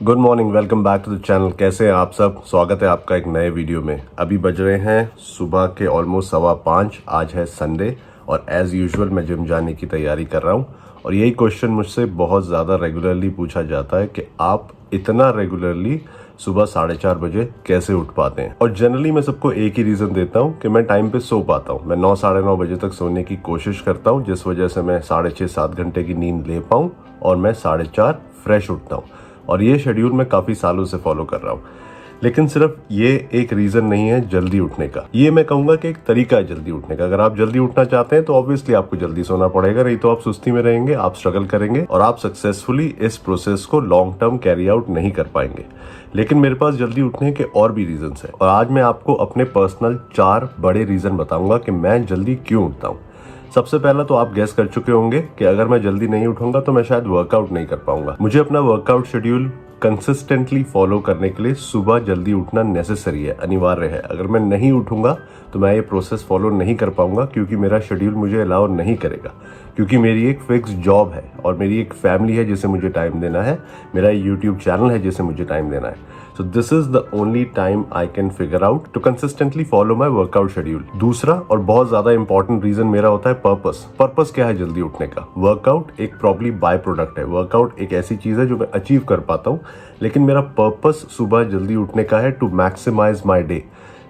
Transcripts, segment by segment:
Good morning, welcome back to the channel. कैसे हैं आप सब? स्वागत है आपका एक नए वीडियो में। अभी बज रहे हैं सुबह के ऑलमोस्ट 5:15। आज है संडे और एज यूजुअल मैं जिम जाने की तैयारी कर रहा हूं। और यही क्वेश्चन मुझसे बहुत ज़्यादा रेगुलरली पूछा जाता है कि आप इतना रेगुलरली सुबह 4:30 बजे कैसे उठ पाते हैं। और जनरली मैं सबको एक ही रीज़न देता हूँ कि मैं टाइम पे सो पाता हूँ। मैं 9 साढ़े 9 बजे तक सोने की कोशिश करता हूँ, जिस वजह से मैं 6.5-7 घंटे की नींद ले पाऊँ और मैं 4:30 फ्रेश उठता हूँ। और ये शेड्यूल मैं काफ़ी सालों से फॉलो कर रहा हूँ। लेकिन सिर्फ ये एक रीज़न नहीं है जल्दी उठने का, ये मैं कहूँगा कि एक तरीका है जल्दी उठने का। अगर आप जल्दी उठना चाहते हैं तो ऑब्वियसली आपको जल्दी सोना पड़ेगा, नहीं तो आप सुस्ती में रहेंगे, आप स्ट्रगल करेंगे और आप सक्सेसफुली इस प्रोसेस को लॉन्ग टर्म कैरी आउट नहीं कर पाएंगे। लेकिन मेरे पास जल्दी उठने के और भी रीजंस हैं और आज मैं आपको अपने पर्सनल 4 बड़े रीज़न बताऊंगा कि मैं जल्दी क्यों उठता हूँ। सबसे पहला तो आप गेस कर चुके होंगे कि अगर मैं जल्दी नहीं उठूंगा तो मैं शायद वर्कआउट नहीं कर पाऊंगा। मुझे अपना वर्कआउट शेड्यूल कंसिस्टेंटली फॉलो करने के लिए सुबह जल्दी उठना नेसेसरी है, अनिवार्य है। अगर मैं नहीं उठूंगा तो मैं ये प्रोसेस फॉलो नहीं कर पाऊंगा, क्योंकि मेरा शेड्यूल मुझे अलाउ नहीं करेगा। क्योंकि मेरी एक फिक्स जॉब है और मेरी एक फैमिली है जिसे मुझे टाइम देना है, मेरा यूट्यूब चैनल है जिसे मुझे टाइम देना है। So this is the only time I can figure out to consistently follow my workout schedule. दूसरा और बहुत ज्यादा इंपॉर्टेंट रीजन मेरा होता है पर्पस। पर्पस क्या है जल्दी उठने का? वर्कआउट एक प्रॉब्ली बाय प्रोडक्ट है। वर्कआउट एक ऐसी चीज है जो मैं अचीव कर पाता हूँ, लेकिन मेरा पर्पस सुबह जल्दी उठने का है टू मैक्सिमाइज माई डे।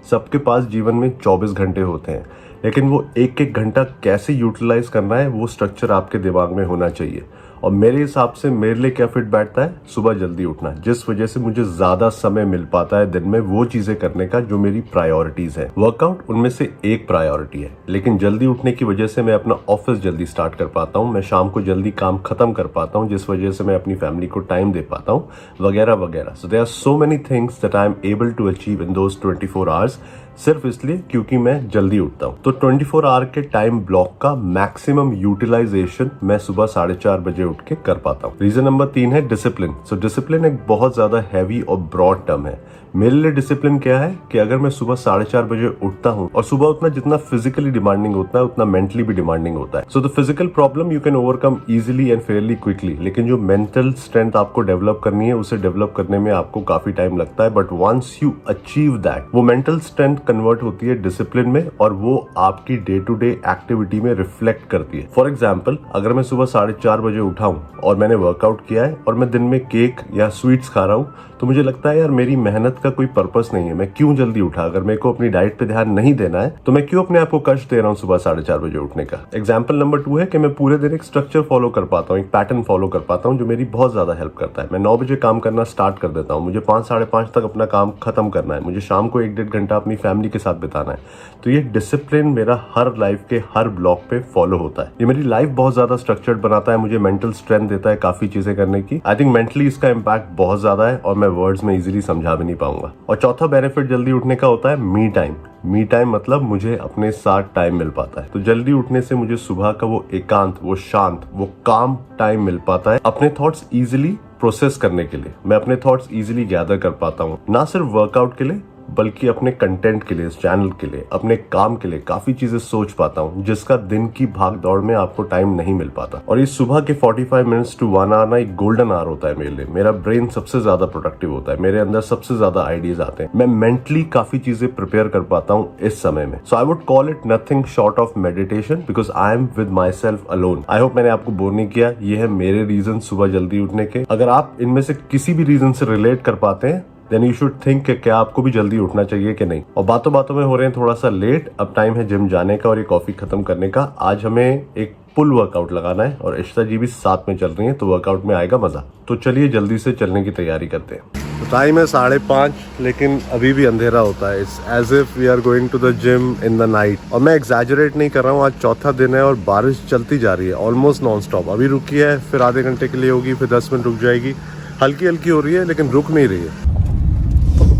सबके पास जीवन में 24 घंटे होते हैं, लेकिन वो एक एक घंटा कैसे यूटिलाइज करना है वो स्ट्रक्चर आपके दिमाग में होना चाहिए। और मेरे हिसाब से मेरे लिए क्या फिट बैठता है? सुबह जल्दी उठना, जिस वजह से मुझे ज्यादा समय मिल पाता है दिन में वो चीजें करने का जो मेरी प्रायोरिटीज है। वर्कआउट उनमें से एक प्रायोरिटी है, लेकिन जल्दी उठने की वजह से मैं अपना ऑफिस जल्दी स्टार्ट कर पाता हूँ, मैं शाम को जल्दी काम खत्म कर पाता हूँ, जिस वजह से मैं अपनी फैमिली को टाइम दे पाता हूँ, वगैरह वगैरह। So there are so many things that I am able to achieve in those 24 hours, सिर्फ इसलिए क्योंकि मैं जल्दी उठता हूँ। तो 24 आवर के टाइम ब्लॉक का मैक्सिमम यूटिलाइजेशन मैं सुबह 4:30 बजे उठ के कर पाता हूँ। रीजन नंबर 3 है डिसिप्लिन। सो डिसिप्लिन एक बहुत ज्यादा हैवी और ब्रॉड टर्म है। मेरे लिए डिसिप्लिन क्या है कि अगर मैं सुबह 4:30 बजे उठता हूँ, और सुबह उतना जितना फिजिकली डिमांडिंग होता है उतना मेंटली भी डिमांडिंग होता है। So the physical problem you can overcome easily and Fairlie quickly, लेकिन जो मेंटल स्ट्रेंथ आपको डेवलप करनी है उसे डेवलप करने में आपको काफी टाइम लगता है। But once you achieve that, वो मेंटल स्ट्रेंथ कन्वर्ट होती है डिसिप्लिन में और वो आपकी डे टू डे एक्टिविटी में रिफ्लेक्ट करती है। फॉर एग्जाम्पल, अगर मैं सुबह 4:30 बजे उठा हूँ और मैंने वर्कआउट किया है और मैं दिन में केक या स्वीट्स खा रहा हूँ, तो मुझे लगता है यार मेरी मेहनत का कोई पर्पस नहीं है, मैं क्यों जल्दी उठा? अगर मेरे को अपनी डाइट पे ध्यान नहीं देना है तो मैं क्यों अपने आप को कष्ट दे रहा हूँ सुबह 4:30 बजे उठने का? एग्जाम्पल नंबर 2 है कि मैं पूरे दिन एक स्ट्रक्चर फॉलो कर पाता हूँ, एक पैटर्न फॉलो कर पाता हूँ जो मेरी बहुत ज्यादा हेल्प करता है। मैं 9 बजे काम करना स्टार्ट कर देता हूँ, मुझे 5-5:30 तक अपना काम खत्म करना है, मुझे शाम को 1-1.5 घंटा अपनी फैमिली के साथ बिताना है। तो ये डिसिप्लिन मेरा हर लाइफ के हर ब्लॉक पे फॉलो होता है। ये मेरी लाइफ बहुत ज्यादा स्ट्रक्चर्ड बनाता है, मुझे मेंटल स्ट्रेंथ देता है काफी चीजें करने की। आई थिंक मेंटली इसका इम्पैक्ट बहुत ज्यादा है और मैं वर्ड्स में इजीली समझा भी नहीं पाऊंगा। और चौथा बेनिफिट जल्दी उठने का होता है मी टाइम। मी टाइम मतलब मुझे अपने साथ टाइम मिल पाता है। तो जल्दी उठने से मुझे सुबह का वो एकांत, वो शांत, वो काम टाइम मिल पाता है अपने थॉट्स इजीली प्रोसेस करने के लिए। मैं अपने थॉट्स इजीली गैदर कर पाता हूँ, ना सिर्फ वर्कआउट के लिए बल्कि अपने कंटेंट के लिए, चैनल के लिए, अपने काम के लिए काफी चीजें सोच पाता हूँ, जिसका दिन की भाग दौड़ में आपको टाइम नहीं मिल पाता। और इस सुबह के 45 मिनट्स टू 1 आवर ना एक गोल्डन आवर होता है मेरे लिए। मेरा ब्रेन सबसे ज्यादा प्रोडक्टिव होता है, मेरे अंदर सबसे ज्यादा आइडियाज आते हैं, मैं मेंटली काफी चीजें प्रिपेयर कर पाता हूँ इस समय में। So I would call it nothing short of meditation, because I am with myself alone. I hope मैंने आपको बोर नहीं किया। ये है मेरे रीजन सुबह जल्दी उठने के। अगर आप इनमें से किसी भी रीजन से रिलेट कर पाते हैं देन यू शुड थिंक कि क्या आपको भी जल्दी उठना चाहिए कि नहीं। और बातों बातों में हो रहे हैं थोड़ा सा लेट, अब टाइम है जिम जाने का और ये कॉफी खत्म करने का। आज हमें एक पुल वर्कआउट लगाना है और इश्ता जी भी साथ में चल रही हैं, तो वर्कआउट में आएगा मजा। तो चलिए जल्दी से चलने की तैयारी करते हैं। तो टाइम है 5:30, लेकिन अभी भी अंधेरा होता है। It's as if we are going to the gym in the night. और मैं एग्जैजरेट नहीं कर रहा हूँ, आज चौथा दिन है और बारिश चलती जा रही है ऑलमोस्ट नॉन स्टॉप। अभी रुकी है, फिर आधे घंटे के लिए होगी, फिर 10 मिनट रुक जाएगी। हल्की हल्की हो रही है लेकिन रुक नहीं रही है।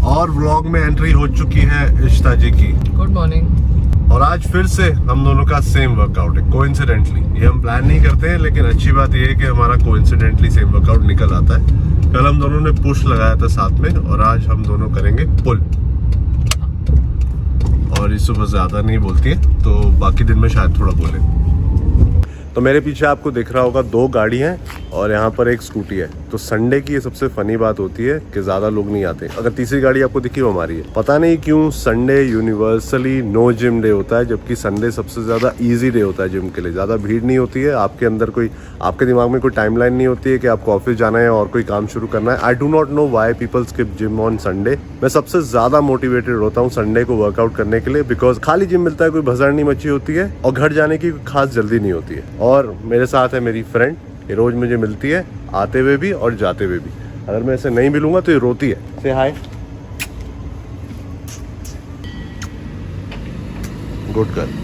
और व्लॉग में एंट्री हो चुकी है इश्ता जी की। Good morning. और आज फिर से हम दोनों का सेम वर्कआउट है, कोइंसिडेंटली। ये हम प्लान नहीं करते हैं, लेकिन अच्छी बात ये है कि हमारा कोइंसिडेंटली सेम वर्कआउट निकल आता है। कल हम दोनों ने पुश लगाया था साथ में और आज हम दोनों करेंगे पुल। और इस सुबह ज्यादा नहीं बोलती है तो बाकी दिन में शायद थोड़ा बोले। तो मेरे पीछे आपको दिख रहा होगा 2 गाड़ी हैं और यहाँ पर एक स्कूटी है। तो संडे की ये सबसे फनी बात होती है कि ज्यादा लोग नहीं आते। अगर तीसरी गाड़ी आपको दिखी वो हमारी है। पता नहीं क्यों Sunday universally no gym day होता है, जबकि संडे सबसे ज्यादा इजी डे होता है जिम के लिए। ज्यादा भीड़ नहीं होती है, आपके अंदर कोई, आपके दिमाग में कोई टाइमलाइन नहीं होती है कि आपको ऑफिस जाना है और कोई काम शुरू करना है। I do not know why people skip gym on Sunday. मैं सबसे ज्यादा मोटिवेटेड होता हूँ संडे को वर्कआउट करने के लिए, बिकॉज खाली जिम मिलता है, कोई भसड़ नहीं मची होती है और घर जाने की खास जल्दी नहीं होती है। और मेरे साथ है मेरी फ्रेंड, ये रोज मुझे मिलती है आते हुए भी और जाते हुए भी। अगर मैं इसे नहीं मिलूंगा तो ये रोती है। Say hi, good girl.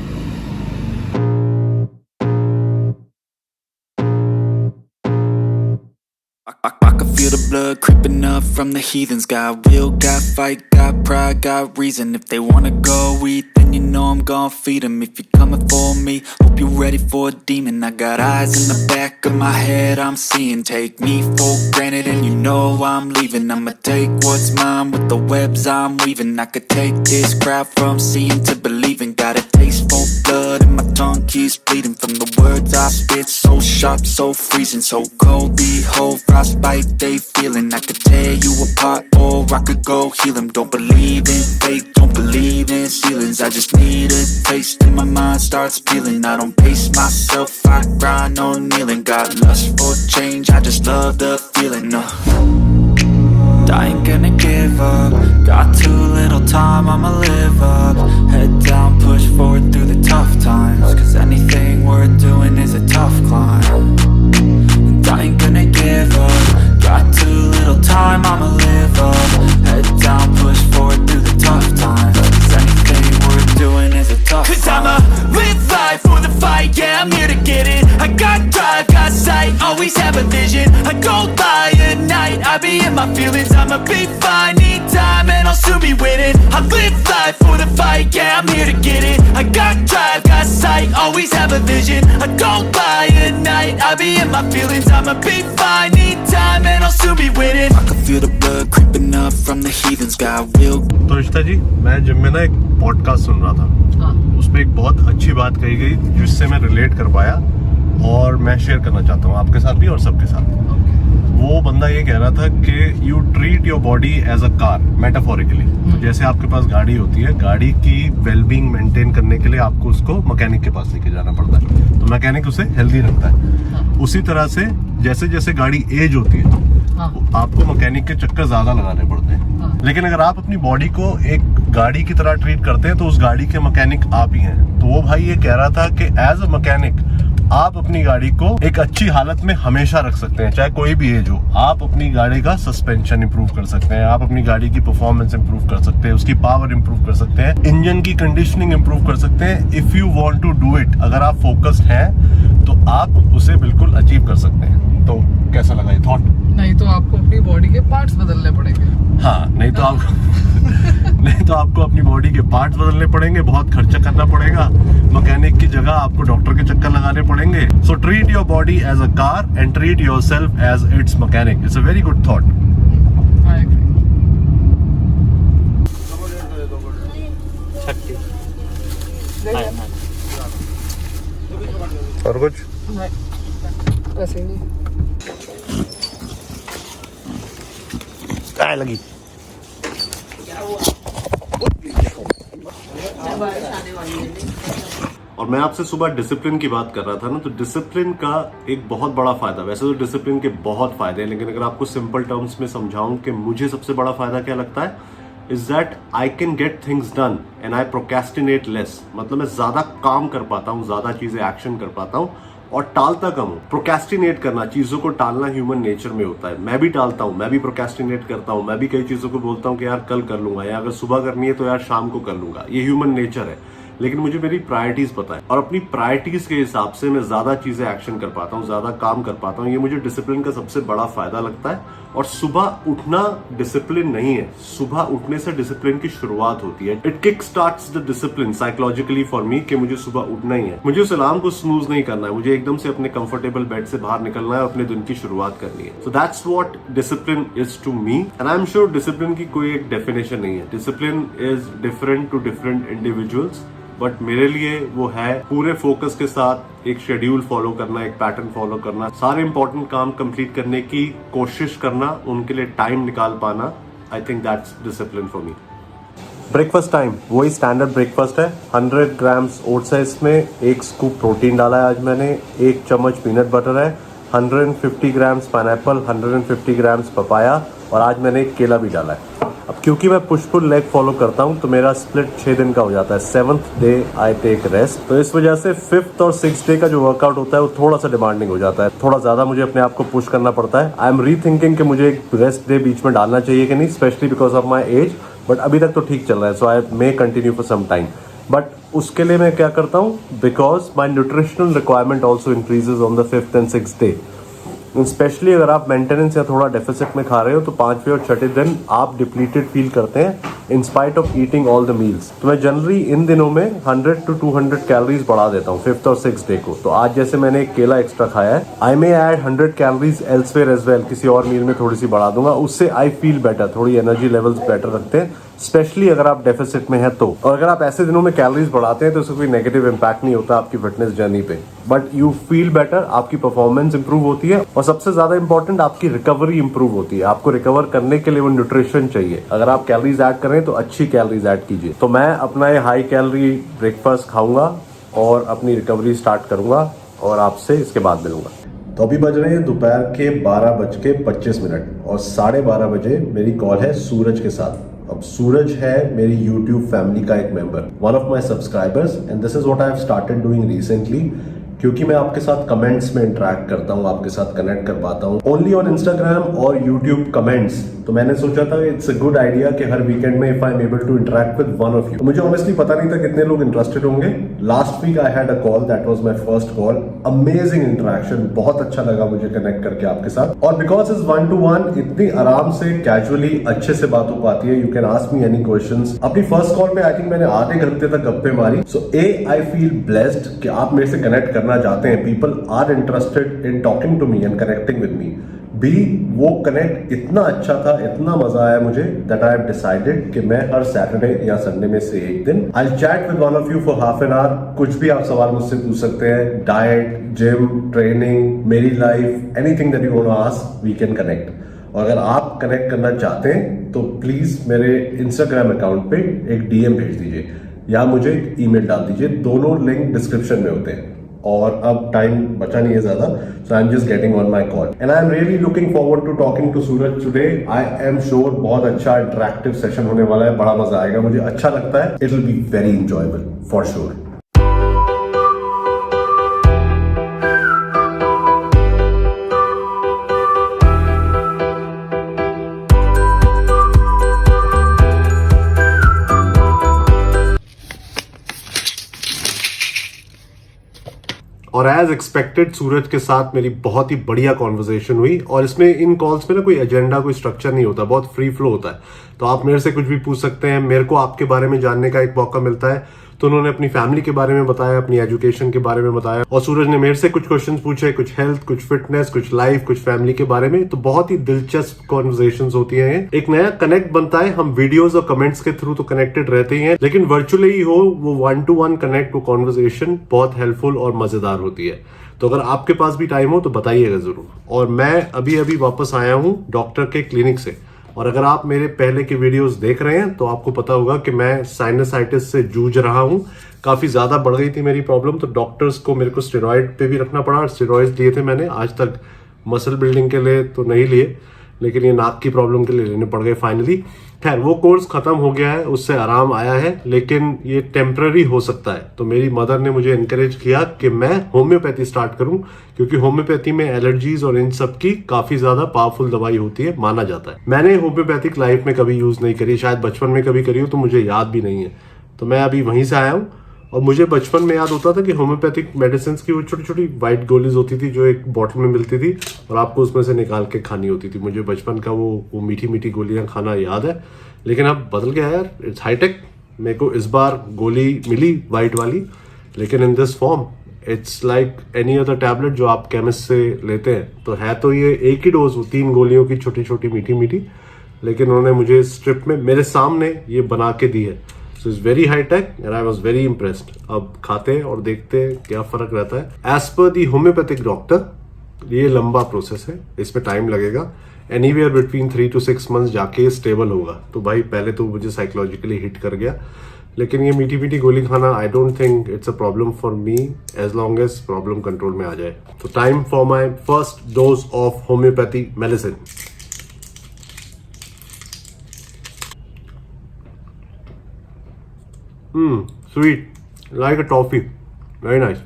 I can feel the blood creeping up from the heathens. Got will, got fight, got pride, got reason. If they wanna go eat, then you know I'm gon' feed them. If you're coming for me, hope you're ready for a demon. I got eyes in the back of my head, I'm seeing. Take me for granted and you know I'm leaving. I'ma take what's mine with the webs I'm weaving. I could take this crowd from seeing to believing. Got a taste for blood and my tongue keeps bleeding. From the words I spit, so sharp, so freezing. So cold, behold, frostbite they feeling. I could tear you apart or I could go heal them. Don't believe in fate, don't believe in ceilings. I just need a taste and my mind starts peeling. I don't pace myself, I grind on kneeling. Got lust for change, I just love the feeling. I ain't gonna give up. Got too little time, I'ma live up. Head down, push forward through the tough times. Cause anything worth doing is a tough climb. And I ain't gonna give up. Got too little time, I'ma live up. Head down, push forward through the tough times. Cause anything worth doing is a tough climb. Cause I'ma live life for the fight, yeah, I'm here to get it. I got drive, got sight, always have a vision. I go by at night, I be in my feelings. I'ma be fine, need time and I'll soon be winning. I live life for the fight, yeah, I'm here to get it. I got drive, got sight, always have a vision. I go by at night, I be in my feelings. I'ma be fine, need time and I'll soon be winning. I can feel the blood creeping up from the heathens. Got will. तो रिश्ता जी, मैं gym में ना एक podcast सुन रहा था। उसमें एक बहुत अच्छी बात कही गई जिससे मैं रिलेट कर पाया और मैं शेयर करना चाहता हूँ आपके साथ भी और सबके साथ। वो बंदा ये कह रहा था कि you treat your body as a car, metaphorically. तो जैसे आपके पास गाड़ी होती है, गाड़ी की वेलबींग मेंटेन करने के लिए आपको उसको मैकेनिक के पास लेके जाना पड़ता है, तो मैकेनिक उसे हेल्दी रखता है। उसी तरह से जैसे जैसे गाड़ी एज होती है आपको मैकेनिक के चक्कर ज्यादा लगाने पड़ते हैं। लेकिन अगर आप अपनी बॉडी को एक गाड़ी की तरह ट्रीट करते हैं तो उस गाड़ी के मैकेनिक आप ही हैं। तो वो भाई ये कह रहा था कि एज अ मैकेनिक आप अपनी गाड़ी को एक अच्छी हालत में हमेशा रख सकते हैं, चाहे कोई भी एज हो। आप अपनी गाड़ी का सस्पेंशन इंप्रूव कर सकते हैं, आप अपनी गाड़ी की परफॉर्मेंस इंप्रूव कर सकते हैं, उसकी पावर इंप्रूव कर सकते हैं, इंजन की कंडीशनिंग इंप्रूव कर सकते हैं। If you want to do it, अगर आप फोकस्ड हैं तो आप उसे बिल्कुल अचीव कर सकते हैं। तो कैसा लगा ये थॉट? नहीं तो आपको अपनी बॉडी के पार्ट्स बदलने पड़ेंगे। हाँ, नहीं तो आपको अपनी बॉडी के पार्ट्स बदलने पड़ेंगे, बहुत खर्चा करना पड़ेगा, मैकेनिक की जगह आपको डॉक्टर के चक्कर लगाने पड़ेंगे। So treat your body as a car and treat yourself as its mechanic. It's a very good thought. और कुछ वैसे नहीं काय लगी? और मैं आपसे सुबह डिसिप्लिन की बात कर रहा था ना, तो डिसिप्लिन का एक बहुत बड़ा फायदा, वैसे तो डिसिप्लिन के बहुत फायदे हैं, लेकिन अगर आपको सिंपल टर्म्स में समझाऊं कि मुझे सबसे बड़ा फायदा क्या लगता है, is that I can get things done and I procrastinate less. मतलब मैं ज्यादा काम कर पाता हूँ, ज्यादा चीजें एक्शन कर पाता हूँ और टालता कम हूँ। प्रोक्रेस्टिनेट करना, चीजों को टालना ह्यूमन नेचर में होता है। मैं भी टालता हूँ, मैं भी प्रोक्रेस्टिनेट करता हूँ, मैं भी कई चीजों को बोलता हूँ कि यार कल कर लूंगा, या अगर सुबह करनी है तो यार शाम को कर लूंगा। ये ह्यूमन नेचर है, लेकिन मुझे मेरी प्रायोरिटीज पता है और अपनी प्रायोरिटीज के हिसाब से मैं ज्यादा चीजें एक्शन कर पाता हूँ, ज्यादा काम कर पाता हूँ। ये मुझे डिसिप्लिन का सबसे बड़ा फायदा लगता है। और सुबह उठना डिसिप्लिन नहीं है, सुबह उठने से डिसिप्लिन की शुरुआत होती है। It kick starts the discipline psychologically for me कि मुझे सुबह उठना ही है। मुझे उस अलार्म को स्नूज नहीं करना है, मुझे एकदम से अपने कंफर्टेबल बेड से बाहर निकलना है और अपने दिन की शुरुआत करनी है। So that's what discipline is to me and I am sure discipline की कोई एक डेफिनेशन नहीं है। Discipline is different to different individuals. But मेरे लिए वो है पूरे फोकस के साथ एक शेड्यूल फॉलो करना, एक पैटर्न फॉलो करना, सारे इंपॉर्टेंट काम कंप्लीट करने की कोशिश करना, उनके लिए टाइम निकाल पाना। I think that's discipline for me. Breakfast time, वही स्टैंडर्ड ब्रेकफास्ट है। 100 ग्राम्स ओट्स है, इसमें 1 स्कूप प्रोटीन डाला है आज मैंने, 1 चम्मच पीनट बटर है, 150 ग्राम्स पाइनएप्पल, 150 ग्राम्स पपाया और आज मैंने एक केला भी डाला है। अब क्योंकि मैं पुश पुल लेग फॉलो करता हूँ तो मेरा स्प्लिट 6 दिन का हो जाता है। 7th day I take rest, तो इस वजह से 5th और 6th डे का जो वर्कआउट होता है वो थोड़ा सा डिमांडिंग हो जाता है, थोड़ा ज्यादा मुझे अपने आप को पुश करना पड़ता है। आई एम रीथिंकिंग कि मुझे एक रेस्ट डे बीच में डालना चाहिए कि नहीं, specially because of my age, but अभी तक तो ठीक चल रहा है, so I may continue for some time. But उसके लिए मैं क्या करता हूँ, because my nutritional requirement also increases on the 5th and 6th day. Specially अगर आप मेंटेनेंस या थोड़ा डेफिसिट में खा रहे हो तो 5वें और 6ठे दिन आप डिप्लीटेड फील करते हैं in spite of eating all the meals. तो मैं जनरली इन दिनों में 100 to 200 कैलोरीज बढ़ा देता हूँ 5th और 6th डे को। तो आज जैसे मैंने एक केला एक्स्ट्रा खाया है, I may add 100 calories elsewhere as well, किसी और मील में थोड़ी सी बढ़ा दूंगा, उससे आई फील बेटर, थोड़ी एनर्जी लेवल्स बेटर रखते हैं, स्पेशली अगर आप डेफिसिट में है तो। और अगर आप ऐसे दिनों में कैलोरीज बढ़ाते हैं तो उसका कोई नेगेटिव इंपैक्ट नहीं होता आपकी फिटनेस जर्नी पे, बट यू फील बेटर, आपकी परफॉर्मेंस इंप्रूव होती है और सबसे ज्यादा इंपॉर्टेंट आपकी रिकवरी इंप्रूव होती है। आपको रिकवर करने के लिए वो न्यूट्रिशन चाहिए। अगर आप कैलोरीज ऐड करें तो अच्छी कैलोरीज ऐड कीजिए। तो मैं अपना ये हाई कैलोरी ब्रेकफास्ट खाऊंगा और अपनी रिकवरी स्टार्ट करूंगा और आपसे इसके बाद मिलूंगा। तो अभी बज रहे हैं दोपहर के 12:25 और 12:30 बजे मेरी कॉल है सूरज के साथ। अब सूरज है मेरी YouTube फैमिली का एक member, one of my subscribers, and this is what I have started doing recently. क्योंकि मैं आपके साथ कमेंट्स में इंटरेक्ट करता हूँ, आपके साथ कनेक्ट कर पाता हूँ ओनली ऑन इंस्टाग्राम और यूट्यूब कमेंट्स, तो मैंने सोचा था इट्स अ गुड आइडिया कि हर वीकेंड में if I am able to interact with one of you. मुझे ऑनेस्टली पता नहीं था कितने लोग इंटरेस्टेड होंगे। Last week I had a call, that was my first call, amazing interaction, बहुत अच्छा लगा मुझे कनेक्ट करके आपके साथ। और बिकॉज इज 1-to-1 इतनी आराम से कैजुअली अच्छे से बात हो पाती है, you can ask me any questions. अपनी फर्स्ट कॉल पे आई थिंक मैंने आधे घंटे तक गप्पे मारी। सो आई फील ब्लेस्ड कि आप मेरे से कनेक्ट करना चाहते हैं, people are interested in talking to me and connecting with me. बी, वो कनेक्ट इतना अच्छा था, इतना मजा आया मुझे, दैट आई हैव डिसाइडेड कि मैं हर सैटरडे या संडे में से एक दिन I chat with one of you for half an hour. कुछ भी आप सवाल मुझसे पूछ सकते हैं, डाइट, जिम, ट्रेनिंग, मेरी life, anything that you want to ask, we can connect. और अगर आप कनेक्ट करना चाहते हैं तो प्लीज मेरे इंस्टाग्राम अकाउंट पे एक डीएम भेज दीजिए या मुझे एक ईमेल डाल दीजिए, दोनों लिंक डिस्क्रिप्शन में होते हैं। और अब टाइम बचा नहीं है ज्यादा, so I am just getting on my call and I am really looking forward to talking to Suraj today. I am sure बहुत अच्छा इंटरेक्टिव सेशन होने वाला है, बड़ा मजा आएगा, मुझे अच्छा लगता है, it will be very enjoyable for sure. और एज एक्सपेक्टेड सूरज के साथ मेरी बहुत ही बढ़िया कॉन्वर्सेशन हुई। और इसमें इन कॉल्स में ना कोई एजेंडा, कोई स्ट्रक्चर नहीं होता, बहुत फ्री फ्लो होता है। तो आप मेरे से कुछ भी पूछ सकते हैं, मेरे को आपके बारे में जानने का एक मौका मिलता है। तो उन्होंने अपनी फैमिली के बारे में बताया, अपनी एजुकेशन के बारे में बताया, और सूरज ने मेरे से कुछ क्वेश्चंस पूछे, कुछ हेल्थ, कुछ फिटनेस, कुछ लाइफ, कुछ फैमिली के बारे में। तो बहुत ही दिलचस्प कॉन्वर्सेशंस होती हैं, एक नया कनेक्ट बनता है। हम वीडियोस और कमेंट्स के थ्रू तो कनेक्टेड रहते ही हैं, लेकिन वर्चुअली ही हो वो 1-to-1 कनेक्ट, वो कॉन्वर्सेशन बहुत हेल्पफुल और मजेदार होती है। तो अगर आपके पास भी टाइम हो तो बताइएगा जरूर। और मैं अभी वापस आया हूँ डॉक्टर के क्लिनिक से, और अगर आप मेरे पहले के वीडियोस देख रहे हैं तो आपको पता होगा कि मैं साइनसाइटिस से जूझ रहा हूं। काफी ज्यादा बढ़ गई थी मेरी प्रॉब्लम, तो डॉक्टर्स को मेरे को स्टेरॉइड पे भी रखना पड़ा। स्टेरॉइड्स लिए थे मैंने, आज तक मसल बिल्डिंग के लिए तो नहीं लिए, लेकिन ये नाक की प्रॉब्लम के लिए लेने पड़ गए फाइनली। खैर वो कोर्स खत्म हो गया है, उससे आराम आया है, लेकिन ये टेम्पररी हो सकता है। तो मेरी मदर ने मुझे एनकरेज किया कि मैं होम्योपैथी स्टार्ट करूं, क्योंकि होम्योपैथी में एलर्जीज और इन सब की काफी ज्यादा पावरफुल दवाई होती है, माना जाता है। मैंने होम्योपैथिक लाइफ में कभी यूज नहीं करी, शायद बचपन में कभी करी हो, तो मुझे याद भी नहीं है। तो मैं अभी वहीं से आया हूँ। और मुझे बचपन में याद होता था कि होम्योपैथिक मेडिसिन की वो छोटी छोटी व्हाइट गोलीज होती थी जो एक बॉटल में मिलती थी, और आपको उसमें से निकाल के खानी होती थी। मुझे बचपन का वो मीठी मीठी गोलियां खाना याद है, लेकिन अब बदल गया यार, इट्स हाईटेक। मेरे को इस बार गोली मिली व्हाइट वाली, लेकिन in this form it's like any other tablet जो आप केमिस्ट से लेते हैं। तो है तो ये एक ही डोज, 3 गोलियों की छोटी छोटी मीठी मीठी, लेकिन उन्होंने मुझे स्ट्रिप में मेरे सामने ये बना के दी है। So it's very high tech and I was very impressed. अब खाते हैं और देखते हैं क्या फर्क रहता है. एज पर दी होम्योपैथिक डॉक्टर ये लंबा प्रोसेस है, इसमें टाइम लगेगा. एनीवेयर बिटवीन 3 to 6 months जाके स्टेबल होगा. तो भाई पहले तो मुझे साइकोलॉजिकली हिट कर गया, लेकिन ये मीठी मीठी गोली खाना I don't think it's a problem for me as long as problem control में आ जाए. तो time for my first dose of homeopathy medicine. Sweet, like a toffee. Very nice.